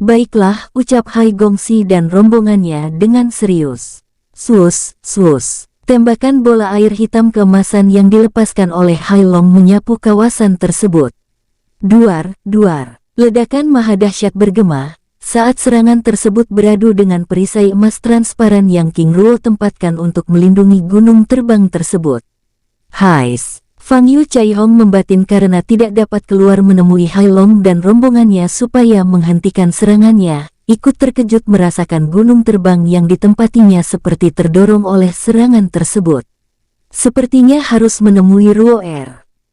Baiklah, ucap Hai Gongxi dan rombongannya dengan serius. Sus, sus. Tembakan bola air hitam keemasan yang dilepaskan oleh Hai Long menyapu kawasan tersebut. Duar, duar. Ledakan maha dahsyat bergema saat serangan tersebut beradu dengan perisai emas transparan yang King Ruo tempatkan untuk melindungi gunung terbang tersebut. Hais! Fang Yu Caihong membatin karena tidak dapat keluar menemui Hai Long dan rombongannya supaya menghentikan serangannya, ikut terkejut merasakan gunung terbang yang ditempatinya seperti terdorong oleh serangan tersebut. Sepertinya harus menemui Ruo.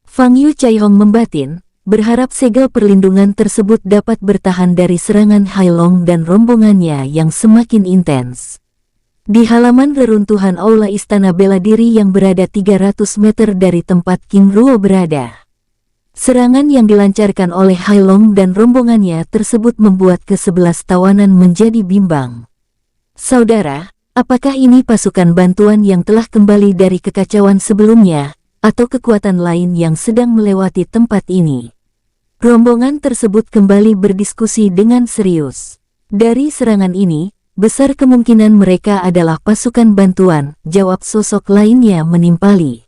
Fang Yu Caihong membatin, berharap segel perlindungan tersebut dapat bertahan dari serangan Hai Long dan rombongannya yang semakin intens. Di halaman reruntuhan aula istana bela diri yang berada 300 meter dari tempat King Ruo berada. Serangan yang dilancarkan oleh Hai Long dan rombongannya tersebut membuat ke-11 tawanan menjadi bimbang. Saudara, apakah ini pasukan bantuan yang telah kembali dari kekacauan sebelumnya, atau kekuatan lain yang sedang melewati tempat ini? Rombongan tersebut kembali berdiskusi dengan serius. Dari serangan ini, besar kemungkinan mereka adalah pasukan bantuan, jawab sosok lainnya menimpali.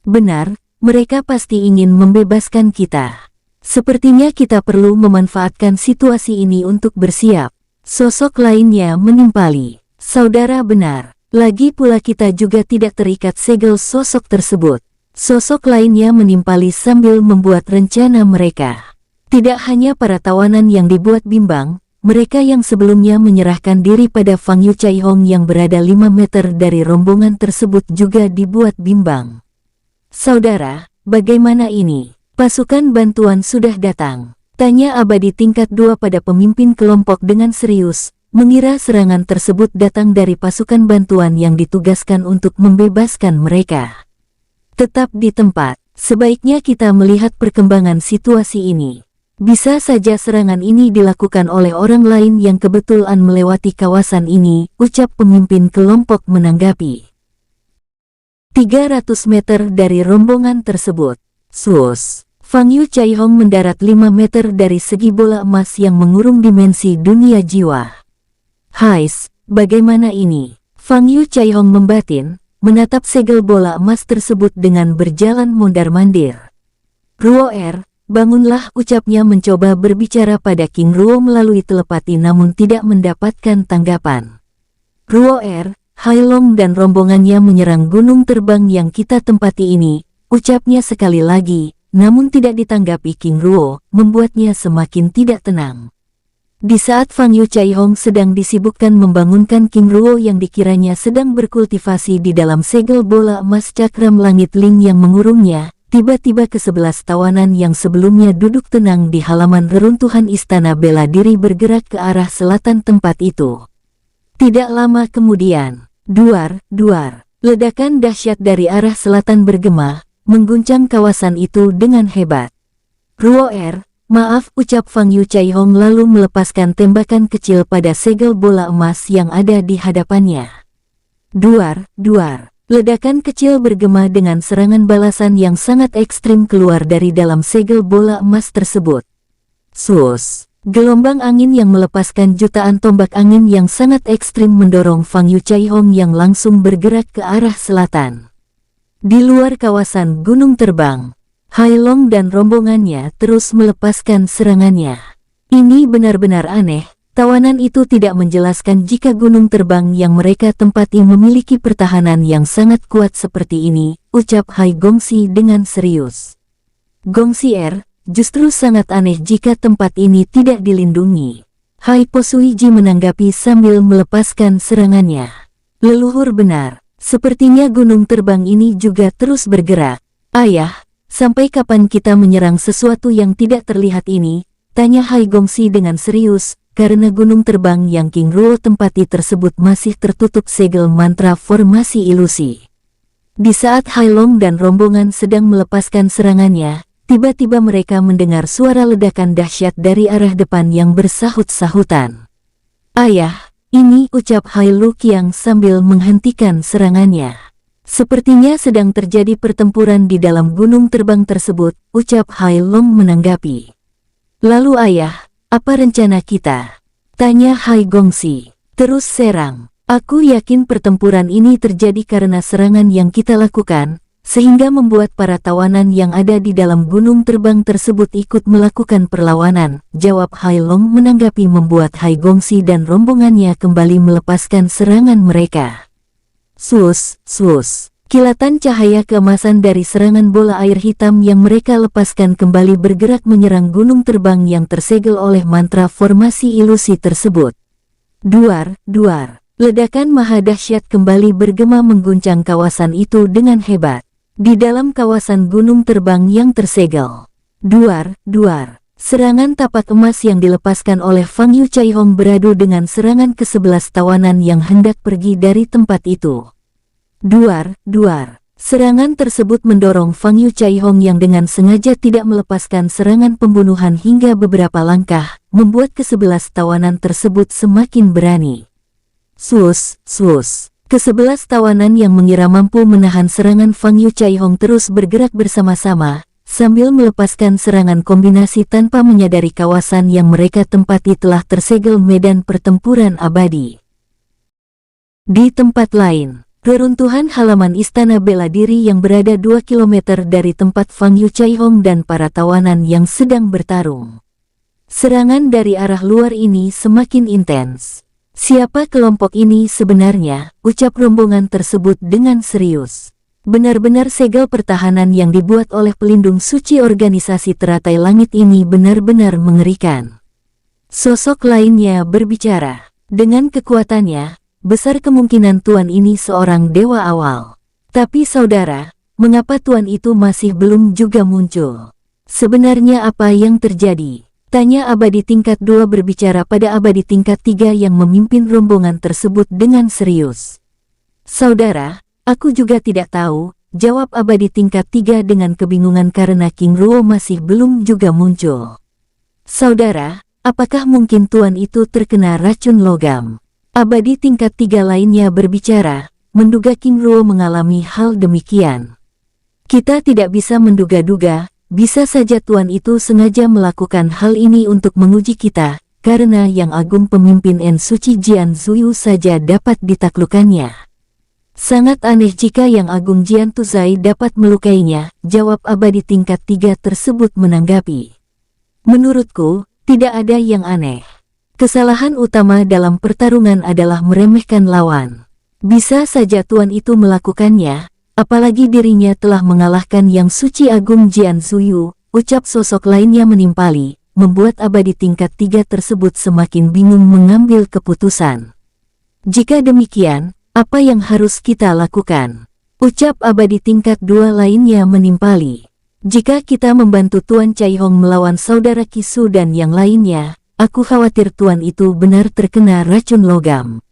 Benar, mereka pasti ingin membebaskan kita. Sepertinya kita perlu memanfaatkan situasi ini untuk bersiap. Sosok lainnya menimpali. Saudara benar, lagi pula kita juga tidak terikat segel sosok tersebut. Sosok lainnya menimpali sambil membuat rencana mereka. Tidak hanya para tawanan yang dibuat bimbang, mereka yang sebelumnya menyerahkan diri pada Fang Yu Caihong yang berada 5 meter dari rombongan tersebut juga dibuat bimbang. Saudara, bagaimana ini? Pasukan bantuan sudah datang. Tanya abadi tingkat 2 pada pemimpin kelompok dengan serius, mengira serangan tersebut datang dari pasukan bantuan yang ditugaskan untuk membebaskan mereka. Tetap di tempat, sebaiknya kita melihat perkembangan situasi ini. Bisa saja serangan ini dilakukan oleh orang lain yang kebetulan melewati kawasan ini, ucap pemimpin kelompok menanggapi. 300 meter dari rombongan tersebut. Sus! Fang Yu Chaihong mendarat 5 meter dari segi bola emas yang mengurung dimensi dunia jiwa. Hais, bagaimana ini? Fang Yu Chaihong membatin, menatap segel bola emas tersebut dengan berjalan mondar-mandir. Ruo bangunlah, ucapnya mencoba berbicara pada King Ruo melalui telepati namun tidak mendapatkan tanggapan. Ruo Hai Long dan rombongannya menyerang gunung terbang yang kita tempati ini, ucapnya sekali lagi, namun tidak ditanggapi King Ruo, membuatnya semakin tidak tenang. Di saat Fang Yu Chaihong sedang disibukkan membangunkan King Ruo yang dikiranya sedang berkultivasi di dalam segel bola emas cakram langit Ling yang mengurungnya, tiba-tiba ke-11 tawanan yang sebelumnya duduk tenang di halaman reruntuhan istana bela diri bergerak ke arah selatan tempat itu. Tidak lama kemudian, duar, ledakan dahsyat dari arah selatan bergema, mengguncang kawasan itu dengan hebat. Ruo maaf, ucap Fang Yu Chaihong lalu melepaskan tembakan kecil pada segel bola emas yang ada di hadapannya. Duar. Ledakan kecil bergema dengan serangan balasan yang sangat ekstrim keluar dari dalam segel bola emas tersebut. Sus! Gelombang angin yang melepaskan jutaan tombak angin yang sangat ekstrim mendorong Fang Yu Chaihong yang langsung bergerak ke arah selatan. Di luar kawasan gunung terbang, Hai Long dan rombongannya terus melepaskan serangannya. Ini benar-benar aneh. Tawanan itu tidak menjelaskan jika gunung terbang yang mereka tempati memiliki pertahanan yang sangat kuat seperti ini, ucap Hai Gongxi dengan serius. Gongxi justru sangat aneh jika tempat ini tidak dilindungi. Hai Posuiji menanggapi sambil melepaskan serangannya. Leluhur benar, sepertinya gunung terbang ini juga terus bergerak. Ayah, sampai kapan kita menyerang sesuatu yang tidak terlihat ini? Tanya Hai Gongxi dengan serius. Karena gunung terbang yang King Ruo tempati tersebut masih tertutup segel mantra formasi ilusi. Di saat Hai Long dan rombongan sedang melepaskan serangannya, tiba-tiba mereka mendengar suara ledakan dahsyat dari arah depan yang bersahut-sahutan. Ayah, ini, ucap Hai Lu Qiang sambil menghentikan serangannya. Sepertinya sedang terjadi pertempuran di dalam gunung terbang tersebut, ucap Hai Long menanggapi. Lalu ayah, apa rencana kita? Tanya Hai Gongxi. Terus serang. Aku yakin pertempuran ini terjadi karena serangan yang kita lakukan, sehingga membuat para tawanan yang ada di dalam gunung terbang tersebut ikut melakukan perlawanan, jawab Hai Long menanggapi membuat Hai Gongxi dan rombongannya kembali melepaskan serangan mereka. Sus. Kilatan cahaya keemasan dari serangan bola air hitam yang mereka lepaskan kembali bergerak menyerang gunung terbang yang tersegel oleh mantra formasi ilusi tersebut. Duar. Ledakan maha dahsyat kembali bergema mengguncang kawasan itu dengan hebat. Di dalam kawasan gunung terbang yang tersegel. Duar. Serangan tapak emas yang dilepaskan oleh Fang Yu Chaihong beradu dengan serangan ke-11 tawanan yang hendak pergi dari tempat itu. Duar. Serangan tersebut mendorong Fang Yu Chaihong yang dengan sengaja tidak melepaskan serangan pembunuhan hingga beberapa langkah, membuat ke-11 tawanan tersebut semakin berani. Sus. Ke-11 tawanan yang mengira mampu menahan serangan Fang Yu Chaihong terus bergerak bersama-sama, sambil melepaskan serangan kombinasi tanpa menyadari kawasan yang mereka tempati telah tersegel medan pertempuran abadi. Di tempat lain, reruntuhan halaman istana bela diri yang berada 2 km dari tempat Fang Yu Chaihong dan para tawanan yang sedang bertarung. Serangan dari arah luar ini semakin intens. Siapa kelompok ini sebenarnya? Ucap rombongan tersebut dengan serius. Benar-benar segel pertahanan yang dibuat oleh pelindung suci organisasi teratai langit ini benar-benar mengerikan. Sosok lainnya berbicara. Dengan kekuatannya, besar kemungkinan tuan ini seorang dewa awal. Tapi saudara, mengapa tuan itu masih belum juga muncul? Sebenarnya apa yang terjadi? Tanya abadi tingkat 2 berbicara pada abadi tingkat 3 yang memimpin rombongan tersebut dengan serius. Saudara, aku juga tidak tahu, jawab abadi tingkat 3 dengan kebingungan karena King Ruo masih belum juga muncul. Saudara, apakah mungkin tuan itu terkena racun logam? Abadi tingkat 3 lainnya berbicara, menduga King Ruo mengalami hal demikian. Kita tidak bisa menduga-duga, bisa saja Tuan itu sengaja melakukan hal ini untuk menguji kita, karena Yang Agung pemimpin En Suci Jian Zuyu saja dapat ditaklukkannya. Sangat aneh jika Yang Agung Jian Tuzai dapat melukainya, jawab abadi tingkat 3 tersebut menanggapi. Menurutku, tidak ada yang aneh. Kesalahan utama dalam pertarungan adalah meremehkan lawan. Bisa saja Tuan itu melakukannya, apalagi dirinya telah mengalahkan Yang Suci Agung Jian Zuyu, ucap sosok lainnya menimpali, membuat abadi tingkat 3 tersebut semakin bingung mengambil keputusan. Jika demikian, apa yang harus kita lakukan? Ucap abadi tingkat 2 lainnya menimpali. Jika kita membantu Tuan Cai Hong melawan saudara Kisu dan yang lainnya, aku khawatir Tuan itu benar terkena racun logam.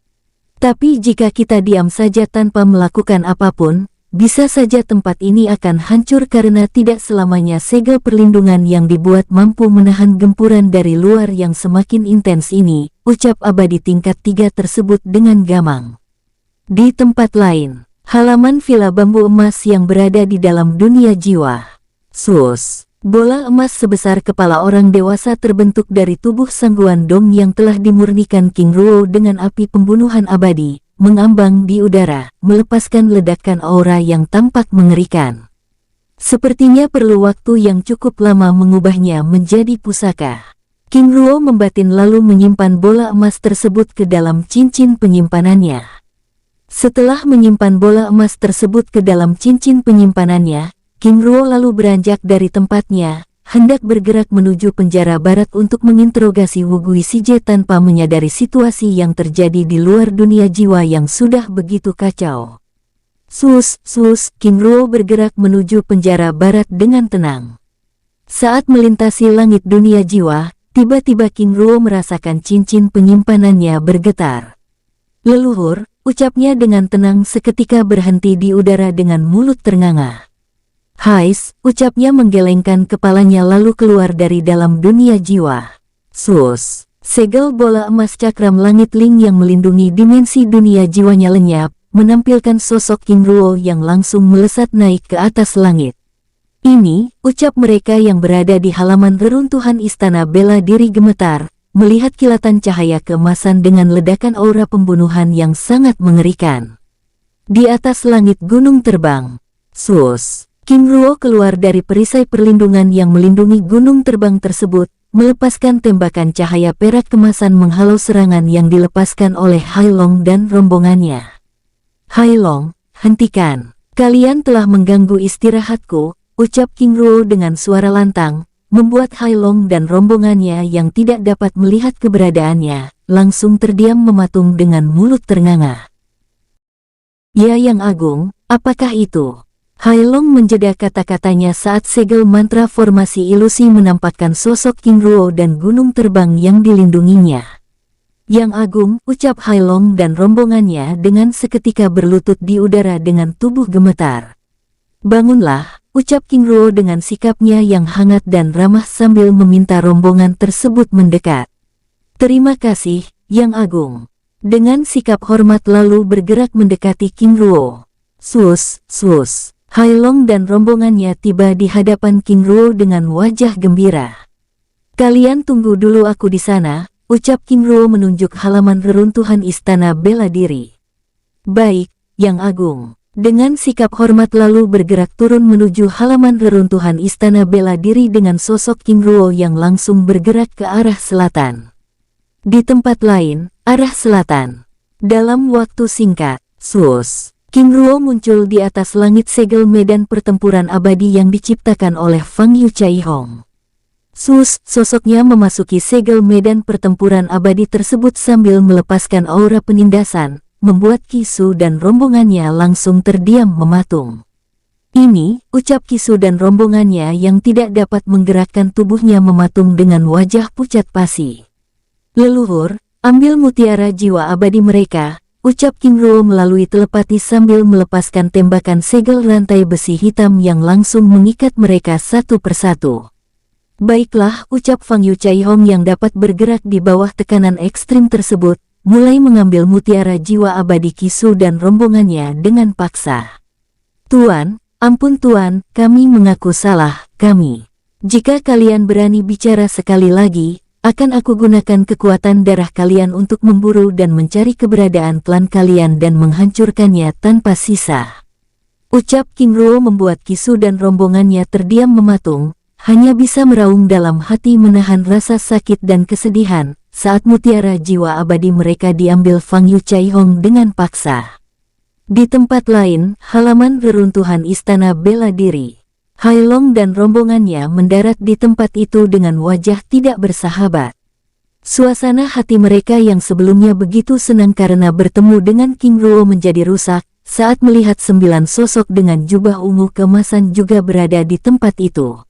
Tapi jika kita diam saja tanpa melakukan apapun, bisa saja tempat ini akan hancur karena tidak selamanya segel perlindungan yang dibuat mampu menahan gempuran dari luar yang semakin intens ini, ucap abadi tingkat 3 tersebut dengan gamang. Di tempat lain, halaman villa bambu emas yang berada di dalam dunia jiwa. Sus, bola emas sebesar kepala orang dewasa terbentuk dari tubuh Sang Guandong yang telah dimurnikan King Ruo dengan api pembunuhan abadi, mengambang di udara, melepaskan ledakan aura yang tampak mengerikan. Sepertinya perlu waktu yang cukup lama mengubahnya menjadi pusaka. King Ruo membatin lalu menyimpan bola emas tersebut ke dalam cincin penyimpanannya. Setelah menyimpan bola emas tersebut ke dalam cincin penyimpanannya, King Ruo lalu beranjak dari tempatnya, hendak bergerak menuju penjara barat untuk menginterogasi Wu Guisije tanpa menyadari situasi yang terjadi di luar dunia jiwa yang sudah begitu kacau. Sus, King Ruo bergerak menuju penjara barat dengan tenang. Saat melintasi langit dunia jiwa, tiba-tiba King Ruo merasakan cincin penyimpanannya bergetar. Leluhur, ucapnya dengan tenang seketika berhenti di udara dengan mulut ternganga. Hais, ucapnya menggelengkan kepalanya lalu keluar dari dalam dunia jiwa. Sus, segel bola emas cakram langit Ling yang melindungi dimensi dunia jiwanya lenyap, menampilkan sosok King Ruo yang langsung melesat naik ke atas langit. Ini, ucap mereka yang berada di halaman reruntuhan istana bela diri gemetar, melihat kilatan cahaya keemasan dengan ledakan aura pembunuhan yang sangat mengerikan. Di atas langit gunung terbang. Sus. King Ruo keluar dari perisai perlindungan yang melindungi gunung terbang tersebut, melepaskan tembakan cahaya perak kemasan menghalau serangan yang dilepaskan oleh Hai Long dan rombongannya. Hai Long, hentikan. Kalian telah mengganggu istirahatku, ucap King Ruo dengan suara lantang, membuat Hai Long dan rombongannya yang tidak dapat melihat keberadaannya, langsung terdiam mematung dengan mulut ternganga. Ya Yang Agung, apakah itu? Hai Long menjeda kata-katanya saat segel mantra formasi ilusi menampakkan sosok King Ruo dan gunung terbang yang dilindunginya. Yang Agung, ucap Hai Long dan rombongannya dengan seketika berlutut di udara dengan tubuh gemetar. Bangunlah, ucap King Ruo dengan sikapnya yang hangat dan ramah sambil meminta rombongan tersebut mendekat. Terima kasih, Yang Agung. Dengan sikap hormat lalu bergerak mendekati King Ruo. Sus. Hai Long dan rombongannya tiba di hadapan King Ruo dengan wajah gembira. Kalian tunggu dulu aku di sana, ucap King Ruo menunjuk halaman reruntuhan istana bela diri. Baik, Yang Agung. Dengan sikap hormat lalu bergerak turun menuju halaman reruntuhan istana bela diri dengan sosok King Ruo yang langsung bergerak ke arah selatan. Di tempat lain, arah selatan. Dalam waktu singkat, sus. King Ruo muncul di atas langit segel medan pertempuran abadi yang diciptakan oleh Fang Yu Cai Hong. Sosoknya memasuki segel medan pertempuran abadi tersebut sambil melepaskan aura penindasan, membuat Kisu dan rombongannya langsung terdiam mematung. Ini, ucap Kisu dan rombongannya yang tidak dapat menggerakkan tubuhnya mematung dengan wajah pucat pasi. Leluhur, ambil mutiara jiwa abadi mereka, ucap King Ruo melalui telepati sambil melepaskan tembakan segel rantai besi hitam yang langsung mengikat mereka satu persatu. Baiklah, ucap Fang Yu Cai Hong yang dapat bergerak di bawah tekanan ekstrim tersebut, mulai mengambil mutiara jiwa abadi Kisu dan rombongannya dengan paksa. Tuan, ampun Tuan, kami mengaku salah, kami. Jika kalian berani bicara sekali lagi, akan aku gunakan kekuatan darah kalian untuk memburu dan mencari keberadaan klan kalian dan menghancurkannya tanpa sisa. Ucap King Ruo membuat Kisu dan rombongannya terdiam mematung, hanya bisa meraung dalam hati menahan rasa sakit dan kesedihan, saat mutiara jiwa abadi mereka diambil Fang Yu Chaihong dengan paksa. Di tempat lain, halaman reruntuhan istana bela diri. Hai Long dan rombongannya mendarat di tempat itu dengan wajah tidak bersahabat. Suasana hati mereka yang sebelumnya begitu senang karena bertemu dengan King Ruo menjadi rusak, saat melihat 9 sosok dengan jubah ungu keemasan juga berada di tempat itu.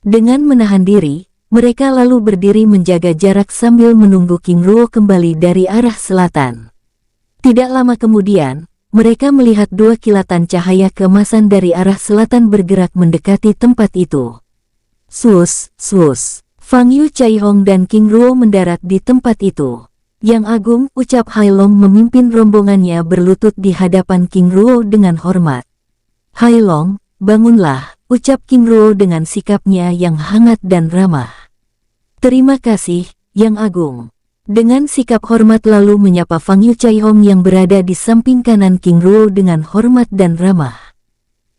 Dengan menahan diri, mereka lalu berdiri menjaga jarak sambil menunggu King Ruo kembali dari arah selatan. Tidak lama kemudian, mereka melihat 2 kilatan cahaya keemasan dari arah selatan bergerak mendekati tempat itu. Sus, sus. Fang Yu Chaihong dan King Ruo mendarat di tempat itu. Yang Agung, ucap Hai Long memimpin rombongannya berlutut di hadapan King Ruo dengan hormat. Hai Long, bangunlah, ucap King Ruo dengan sikapnya yang hangat dan ramah. Terima kasih, Yang Agung. Dengan sikap hormat lalu menyapa Fang Yu Chaihong yang berada di samping kanan King Ruo dengan hormat dan ramah.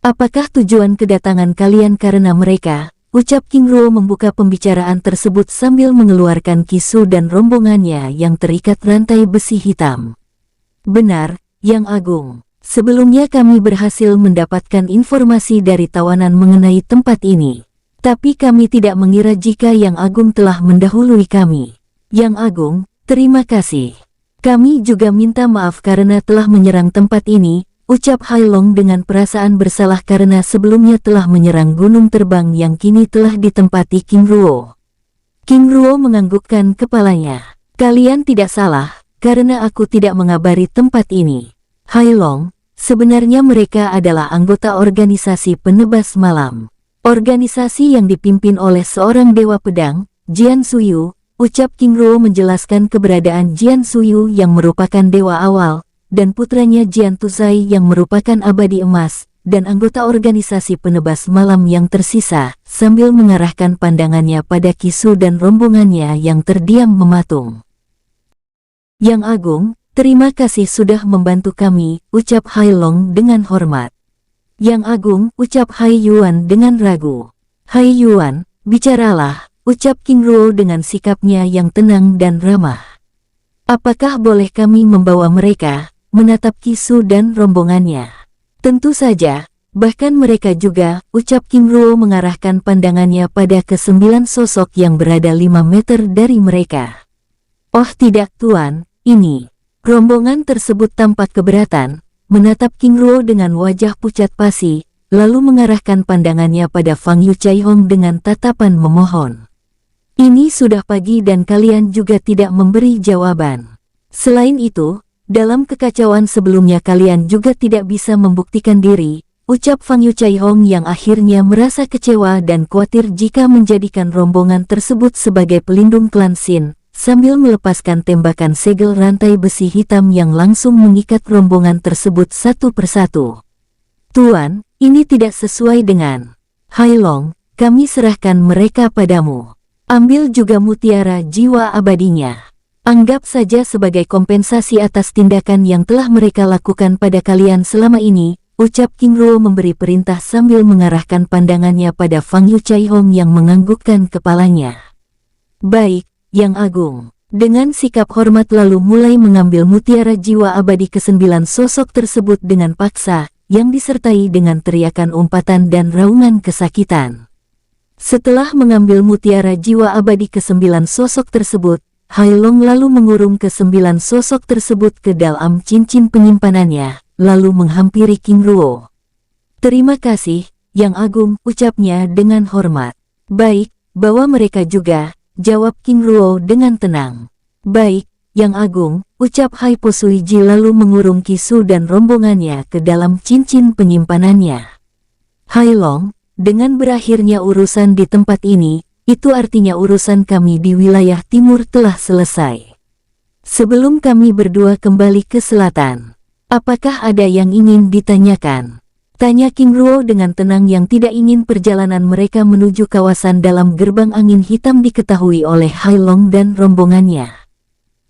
Apakah tujuan kedatangan kalian karena mereka? Ucap King Ruo membuka pembicaraan tersebut sambil mengeluarkan Kisu dan rombongannya yang terikat rantai besi hitam. Benar, Yang Agung. Sebelumnya kami berhasil mendapatkan informasi dari tawanan mengenai tempat ini. Tapi kami tidak mengira jika Yang Agung telah mendahului kami. Yang Agung, terima kasih. Kami juga minta maaf karena telah menyerang tempat ini, ucap Hai Long dengan perasaan bersalah karena sebelumnya telah menyerang gunung terbang yang kini telah ditempati King Ruo. King Ruo menganggukkan kepalanya. Kalian tidak salah, karena aku tidak mengabari tempat ini. Hai Long, sebenarnya mereka adalah anggota organisasi penebas malam. Organisasi yang dipimpin oleh seorang dewa pedang, Jian Suyu. Ucap King Ruo menjelaskan keberadaan Jian Suyu yang merupakan dewa awal, dan putranya Jian Tuzai yang merupakan abadi emas, dan anggota organisasi penebas malam yang tersisa, sambil mengarahkan pandangannya pada Kisu dan rombongannya yang terdiam mematung. Yang Agung, terima kasih sudah membantu kami, ucap Hai Long dengan hormat. Yang Agung, ucap Hai Yuan dengan ragu. Hai Yuan, bicaralah. Ucap King Ruo dengan sikapnya yang tenang dan ramah. Apakah boleh kami membawa mereka? Menatap Kisu dan rombongannya. Tentu saja, bahkan mereka juga, ucap King Ruo mengarahkan pandangannya pada ke-9 sosok yang berada 5 meter dari mereka. Oh tidak Tuan, ini. Rombongan tersebut tampak keberatan, menatap King Ruo dengan wajah pucat pasi, lalu mengarahkan pandangannya pada Fang Yu Chaihong dengan tatapan memohon. Ini sudah pagi dan kalian juga tidak memberi jawaban. Selain itu, dalam kekacauan sebelumnya kalian juga tidak bisa membuktikan diri, ucap Fang Yu Chaihong yang akhirnya merasa kecewa dan khawatir jika menjadikan rombongan tersebut sebagai pelindung klan Xin, sambil melepaskan tembakan segel rantai besi hitam yang langsung mengikat rombongan tersebut satu persatu. Tuan, ini tidak sesuai dengan Hai Long, kami serahkan mereka padamu. Ambil juga mutiara jiwa abadinya. Anggap saja sebagai kompensasi atas tindakan yang telah mereka lakukan pada kalian selama ini, ucap King Ruo memberi perintah sambil mengarahkan pandangannya pada Fang Yu Chaihong yang menganggukkan kepalanya. Baik, Yang Agung. Dengan sikap hormat lalu mulai mengambil mutiara jiwa abadi ke-9 sosok tersebut dengan paksa, yang disertai dengan teriakan umpatan dan raungan kesakitan. Setelah mengambil mutiara jiwa abadi ke-9 sosok tersebut, Hai Long lalu mengurung ke-9 sosok tersebut ke dalam cincin penyimpanannya, lalu menghampiri King Ruo. Terima kasih, Yang Agung, ucapnya dengan hormat. Baik, bawa mereka juga, jawab King Ruo dengan tenang. Baik, Yang Agung, ucap Hai Po Suiji lalu mengurung Kisu dan rombongannya ke dalam cincin penyimpanannya. Hai Long, dengan berakhirnya urusan di tempat ini, itu artinya urusan kami di wilayah timur telah selesai. Sebelum kami berdua kembali ke selatan, apakah ada yang ingin ditanyakan? Tanya King Ruo dengan tenang yang tidak ingin perjalanan mereka menuju kawasan dalam gerbang angin hitam diketahui oleh Hai Long dan rombongannya.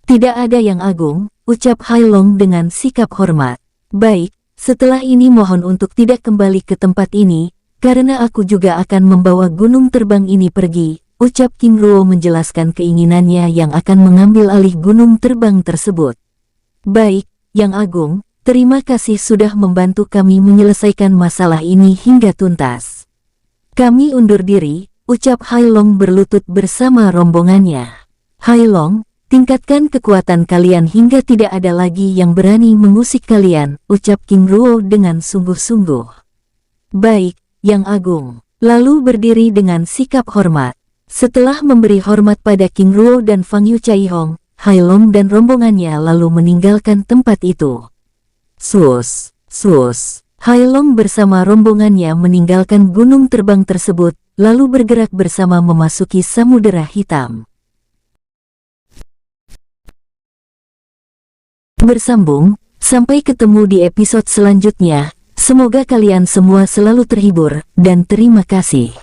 Tidak ada yang agung, ucap Hai Long dengan sikap hormat. Baik, setelah ini mohon untuk tidak kembali ke tempat ini, karena aku juga akan membawa gunung terbang ini pergi, ucap King Ruo menjelaskan keinginannya yang akan mengambil alih gunung terbang tersebut. Baik, Yang Agung, terima kasih sudah membantu kami menyelesaikan masalah ini hingga tuntas. Kami undur diri, ucap Hai Long berlutut bersama rombongannya. Hai Long, tingkatkan kekuatan kalian hingga tidak ada lagi yang berani mengusik kalian, ucap King Ruo dengan sungguh-sungguh. Baik, Yang Agung, lalu berdiri dengan sikap hormat. Setelah memberi hormat pada King Ruo dan Fang Yu Chai Hong, Hai Long dan rombongannya lalu meninggalkan tempat itu. Sus, Hai Long bersama rombongannya meninggalkan gunung terbang tersebut, lalu bergerak bersama memasuki Samudera Hitam. Bersambung, sampai ketemu di episode selanjutnya. Semoga kalian semua selalu terhibur, dan terima kasih.